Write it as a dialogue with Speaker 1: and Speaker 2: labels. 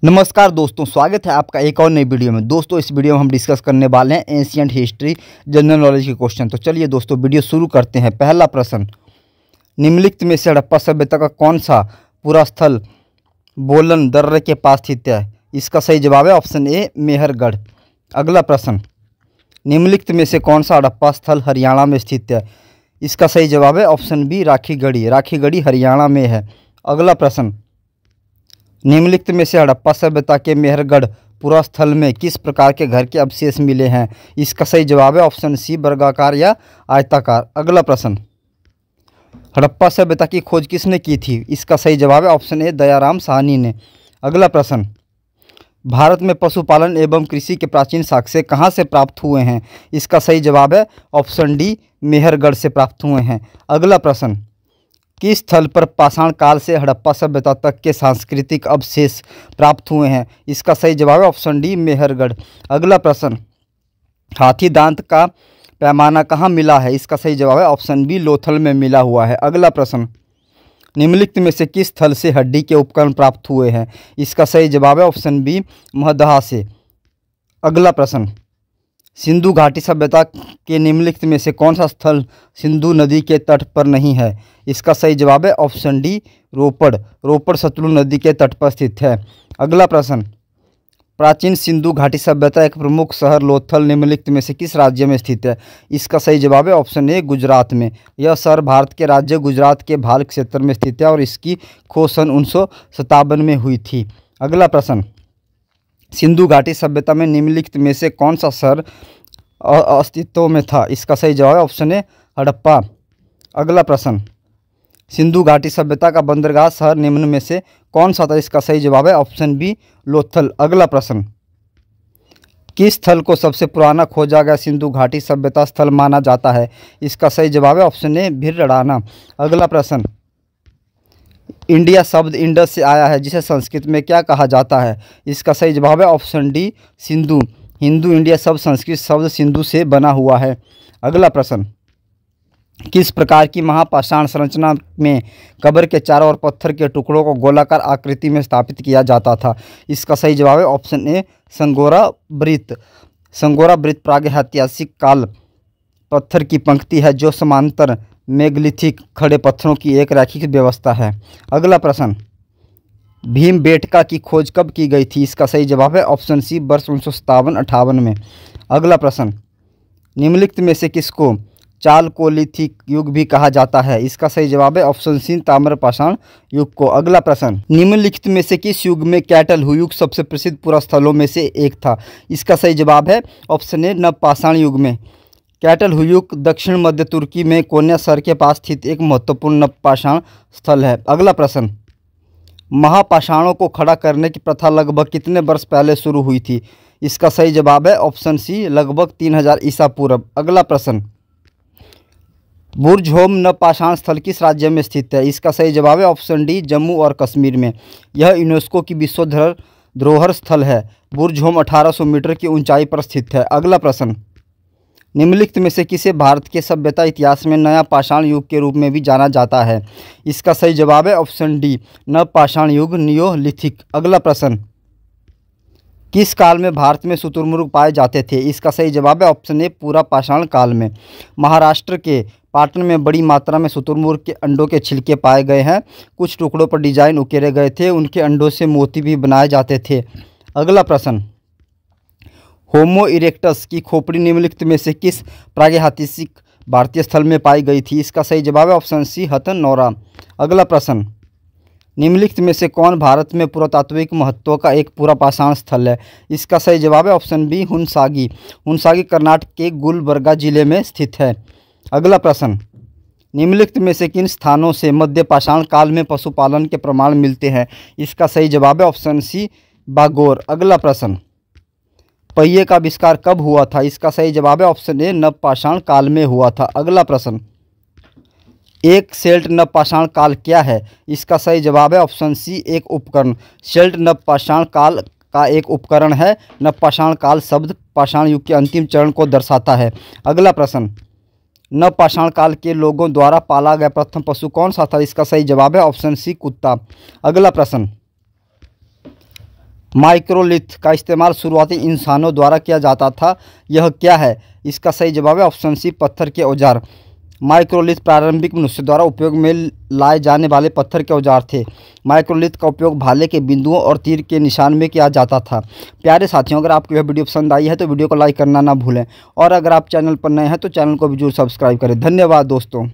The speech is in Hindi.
Speaker 1: नमस्कार दोस्तों, स्वागत है आपका एक और नई वीडियो में। दोस्तों, इस वीडियो में हम डिस्कस करने वाले हैं एंशिएंट हिस्ट्री जनरल नॉलेज के क्वेश्चन। तो चलिए दोस्तों, वीडियो शुरू करते हैं। पहला प्रश्न, निम्नलिखित में से हड़प्पा सभ्यता का कौन सा पूरा स्थल बोलन दर्रे के पास स्थित है? इसका सही जवाब है ऑप्शन ए, मेहरगढ़। अगला प्रश्न, निम्नलिखित में से कौन सा हड़प्पा स्थल हरियाणा में स्थित है? इसका सही जवाब है ऑप्शन बी, राखीगढ़ी। राखीगढ़ी हरियाणा में है। अगला प्रश्न, निम्नलिखित में से हड़प्पा सभ्यता के मेहरगढ़ पुरा स्थल में किस प्रकार के घर के अवशेष मिले हैं? इसका सही जवाब है ऑप्शन सी, वर्गाकार या आयताकार। अगला प्रश्न, हड़प्पा सभ्यता की खोज किसने की थी? इसका सही जवाब है ऑप्शन ए, दयाराम साहनी ने। अगला प्रश्न, भारत में पशुपालन एवं कृषि के प्राचीन साक्ष्य कहाँ से प्राप्त हुए हैं? इसका सही जवाब है ऑप्शन डी, मेहरगढ़ से प्राप्त हुए हैं। अगला प्रश्न, किस स्थल पर पाषाण काल से हड़प्पा सभ्यता तक के सांस्कृतिक अवशेष प्राप्त हुए हैं? इसका सही जवाब है ऑप्शन डी, मेहरगढ़। अगला प्रश्न, हाथी दांत का पैमाना कहाँ मिला है? इसका सही जवाब है ऑप्शन बी, लोथल में मिला हुआ है। अगला प्रश्न, निम्नलिखित में से किस स्थल से हड्डी के उपकरण प्राप्त हुए हैं? इसका सही जवाब है ऑप्शन बी, महदहा से। अगला प्रश्न, सिंधु घाटी सभ्यता के निम्नलिखित में से कौन सा स्थल सिंधु नदी के तट पर नहीं है? इसका सही जवाब है ऑप्शन डी, रोपड़। रोपड़ सतलुज नदी के तट पर स्थित है। अगला प्रश्न, प्राचीन सिंधु घाटी सभ्यता एक प्रमुख शहर लोथल निम्नलिखित में से किस राज्य में स्थित है? इसका सही जवाब है ऑप्शन ए, गुजरात में। यह शहर भारत के राज्य गुजरात के भाल क्षेत्र में स्थित है और इसकी खोज सन 1957 में हुई थी। अगला प्रश्न, सिंधु घाटी सभ्यता में निम्नलिखित में से कौन सा शहर अस्तित्व में था? इसका सही जवाब है ऑप्शन ए, हड़प्पा। अगला प्रश्न, सिंधु घाटी सभ्यता का बंदरगाह शहर निम्न में से कौन सा था? इसका सही जवाब है ऑप्शन बी, लोथल। अगला प्रश्न, किस स्थल को सबसे पुराना खोजा गया सिंधु घाटी सभ्यता स्थल माना जाता है? इसका सही जवाब है ऑप्शन ए, भिरडाना। अगला प्रश्न, इंडिया शब्द इंडस से आया है जिसे संस्कृत में क्या कहा जाता है? इसका सही जवाब है option D, Sindhu. Hindu India शब्द संस्कृत शब्द सिंधु से बना हुआ है। अगला प्रश्न, किस प्रकार की महापाषाण संरचना में कब्र के चारों ओर पत्थर के टुकड़ों को गोलाकार आकृति में स्थापित किया जाता था? इसका सही जवाब है ऑप्शन ए, संगोरा वृत्त। संगोरा वृत्त प्रागैतिहासिक काल पत्थर की पंक्ति है जो समांतर मेगलिथिक खड़े पत्थरों की एक रैखिक व्यवस्था है। अगला प्रश्न, भीमबेटका की खोज कब की गई थी? इसका सही जवाब है ऑप्शन सी, वर्ष 1957-58 में। अगला प्रश्न, निम्नलिखित में से किसको चालकोलिथिक युग भी कहा जाता है? इसका सही जवाब है ऑप्शन सी, ताम्रपाषाण युग को। अगला प्रश्न, निम्नलिखित में से किस युग में कैटल युग सबसे प्रसिद्ध पुरा स्थलों में से एक था? इसका सही जवाब है ऑप्शन ए, नवपाषाण युग में। कैटल युग दक्षिण मध्य तुर्की में कोन्या शहर के पास स्थित एक महत्वपूर्ण नवपाषाण स्थल है। अगला प्रश्न, महापाषाणों को खड़ा करने की प्रथा लगभग कितने वर्ष पहले शुरू हुई थी? इसका सही जवाब है ऑप्शन सी, लगभग 3000 ईसा पूर्व। अगला प्रश्न, बुर्जहोम नवपाषाण स्थल किस राज्य में स्थित है? इसका सही जवाब है ऑप्शन डी, जम्मू और कश्मीर में। यह यूनेस्को की विश्व धरोहर स्थल है। बुर्जहोम 1800 मीटर की ऊंचाई पर स्थित है। अगला प्रश्न, निम्नलिखित में से किसे भारत के सभ्यता इतिहास में नया पाषाण युग के रूप में भी जाना जाता है? इसका सही जवाब है ऑप्शन डी, नवपाषाण युग, नियोलिथिक। अगला प्रश्न, किस काल में भारत में शुतुरमुर्ग पाए जाते थे? इसका सही जवाब है ऑप्शन ए, पूरा पाषाण काल में। महाराष्ट्र के पाटन में बड़ी मात्रा में शुतुरमुर्ग के अंडों के छिलके पाए गए हैं। कुछ टुकड़ों पर डिजाइन उकेरे गए थे। उनके अंडों से मोती भी बनाए जाते थे। अगला प्रश्न, होमो इरेक्टस की खोपड़ी निम्नलिखित में से किस प्रागैतिहासिक भारतीय स्थल में पाई गई थी? इसका सही जवाब है ऑप्शन सी, हथनौरा। अगला प्रश्न, निम्नलिखित में से कौन भारत में पुरातात्विक महत्व का एक पूरा पाषाण स्थल है? इसका सही जवाब है ऑप्शन बी, हुनसागी। हुनसागी कर्नाटक के गुलबर्गा जिले में स्थित है। अगला प्रश्न, निम्नलिखित में से किन स्थानों से मध्य पाषाण काल में पशुपालन के प्रमाण मिलते हैं? इसका सही जवाब है ऑप्शन सी, बागोर। अगला प्रश्न, पहिए का आविष्कार कब हुआ था? इसका सही जवाब है ऑप्शन ए, नवपाषाण काल में हुआ था। अगला प्रश्न, एक शेल्ट नवपाषाण काल क्या है? इसका सही जवाब है ऑप्शन सी, एक उपकरण। शेल्ट नवपाषाण काल का एक उपकरण है। नवपाषाण काल शब्द पाषाण युग के अंतिम चरण को दर्शाता है। अगला प्रश्न, नवपाषाण काल के लोगों द्वारा पाला गया प्रथम पशु कौन सा था? इसका सही जवाब है ऑप्शन सी, कुत्ता। अगला प्रश्न, माइक्रोलिथ का इस्तेमाल शुरुआती इंसानों द्वारा किया जाता था, यह क्या है? इसका सही जवाब है ऑप्शन सी, पत्थर के औजार। माइक्रोलिथ प्रारंभिक मनुष्य द्वारा उपयोग में लाए जाने वाले पत्थर के औजार थे। माइक्रोलिथ का उपयोग भाले के बिंदुओं और तीर के निशान में किया जाता था। प्यारे साथियों, अगर आपको यह वीडियो पसंद आई है तो वीडियो को लाइक करना ना भूलें, और अगर आप चैनल पर नए हैं तो चैनल को भी जरूर सब्सक्राइब करें। धन्यवाद दोस्तों।